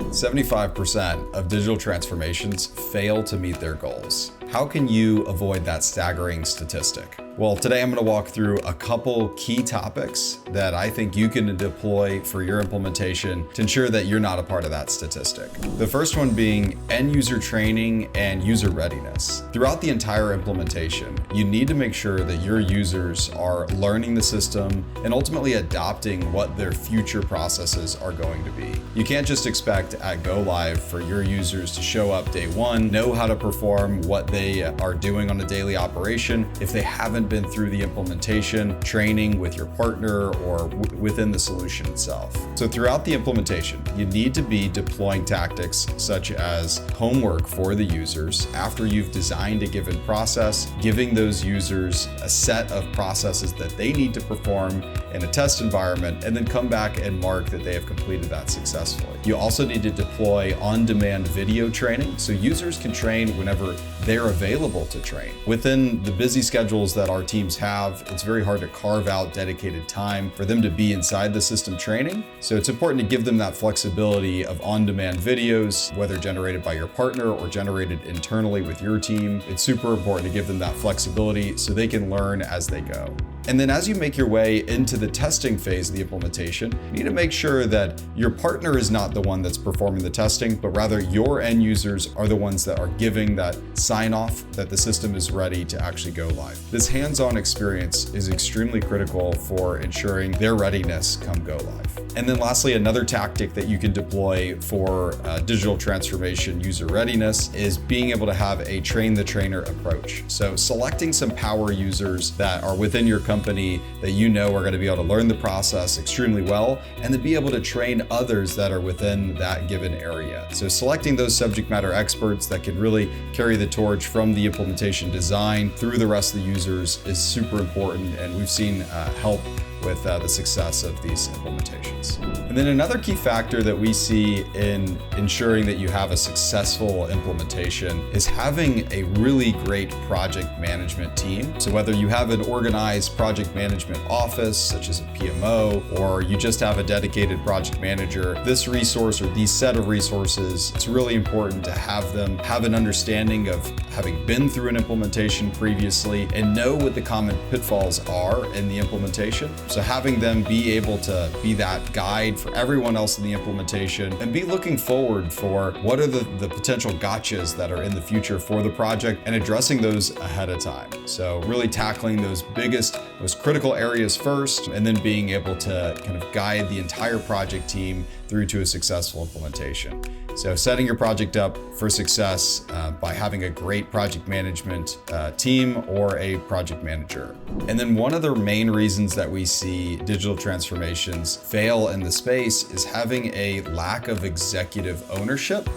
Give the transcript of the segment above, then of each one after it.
75% of digital transformations fail to meet their goals. How can you avoid that staggering statistic? Well, today I'm going to walk through a couple key topics that I think you can deploy for your implementation to ensure that you're not a part of that statistic. The first one being end user training and user readiness. Throughout the entire implementation, you need to make sure that your users are learning the system and ultimately adopting what their future processes are going to be. You can't just expect at go live for your users to show up day one, know how to perform what they are doing on a daily operation if they haven't been through the implementation, training with your partner or within the solution itself. So throughout the implementation, you need to be deploying tactics such as homework for the users after you've designed a given process, giving those users a set of processes that they need to perform in a test environment, and then come back and mark that they have completed that successfully. You also need to deploy on-demand video training so users can train whenever they're available to train. Within the busy schedules that our teams have, it's very hard to carve out dedicated time for them to be inside the system training. So it's important to give them that flexibility of on-demand videos, whether generated by your partner or generated internally with your team. It's super important to give them that flexibility so they can learn as they go. And then as you make your way into the testing phase of the implementation, you need to make sure that your partner is not the one that's performing the testing, but rather your end users are the ones that are giving that sign off that the system is ready to actually go live. This hands-on experience is extremely critical for ensuring their readiness come go live. And then lastly, another tactic that you can deploy for digital transformation user readiness is being able to have a train the trainer approach. So selecting some power users that are within your company that you know are going to be able to learn the process extremely well, and then be able to train others that are within that given area. So selecting those subject matter experts that can really carry the torch from the implementation design through the rest of the users is super important, and we've seen help with the success of these implementations. And then another key factor that we see in ensuring that you have a successful implementation is having a really great project management team. So whether you have an organized project management office, such as a PMO, or you just have a dedicated project manager, this resource or these set of resources, it's really important to have them have an understanding of having been through an implementation previously and know what the common pitfalls are in the implementation. So having them be able to be that guide for everyone else in the implementation and be looking forward for what are the potential gotchas that are in the future for the project and addressing those ahead of time. So really tackling those biggest, most critical areas first, and then being able to kind of guide the entire project team through to a successful implementation. So setting your project up for success by having a great project management team or a project manager. And then one of the main reasons that we see digital transformations fail in the space is having a lack of executive ownership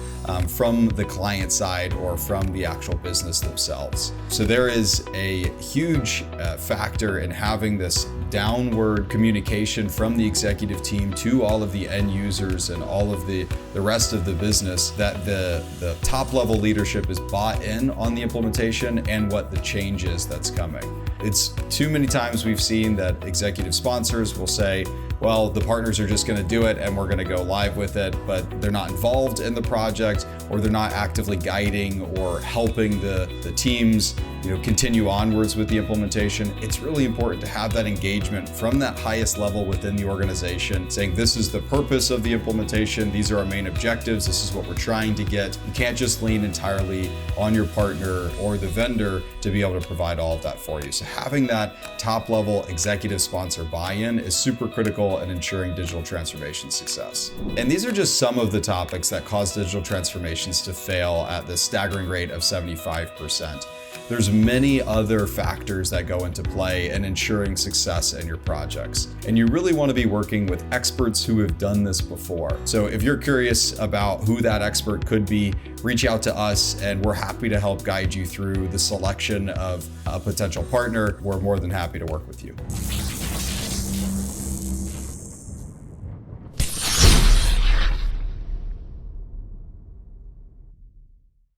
from the client side or from the actual business themselves. So there is a huge factor in having this downward communication from the executive team to all of the end users and all of the rest of the business, that the top level leadership is bought in on the implementation and what the change is that's coming. It's too many times we've seen that executive sponsors will say, well, the partners are just going to do it and we're going to go live with it, but they're not involved in the project, or they're not actively guiding or helping the teams continue onwards with the implementation. It's really important to have that engagement from that highest level within the organization, saying this is the purpose of the implementation, these are our main objectives, this is what we're trying to get. You can't just lean entirely on your partner or the vendor to be able to provide all of that for you. So having that top level executive sponsor buy-in is super critical in ensuring digital transformation success. And these are just some of the topics that cause digital transformations to fail at the staggering rate of 75%. There's many other factors that go into play in ensuring success in your projects. And you really want to be working with experts who have done this before. So if you're curious about who that expert could be, reach out to us and we're happy to help guide you through the selection of a potential partner. We're more than happy to work with you.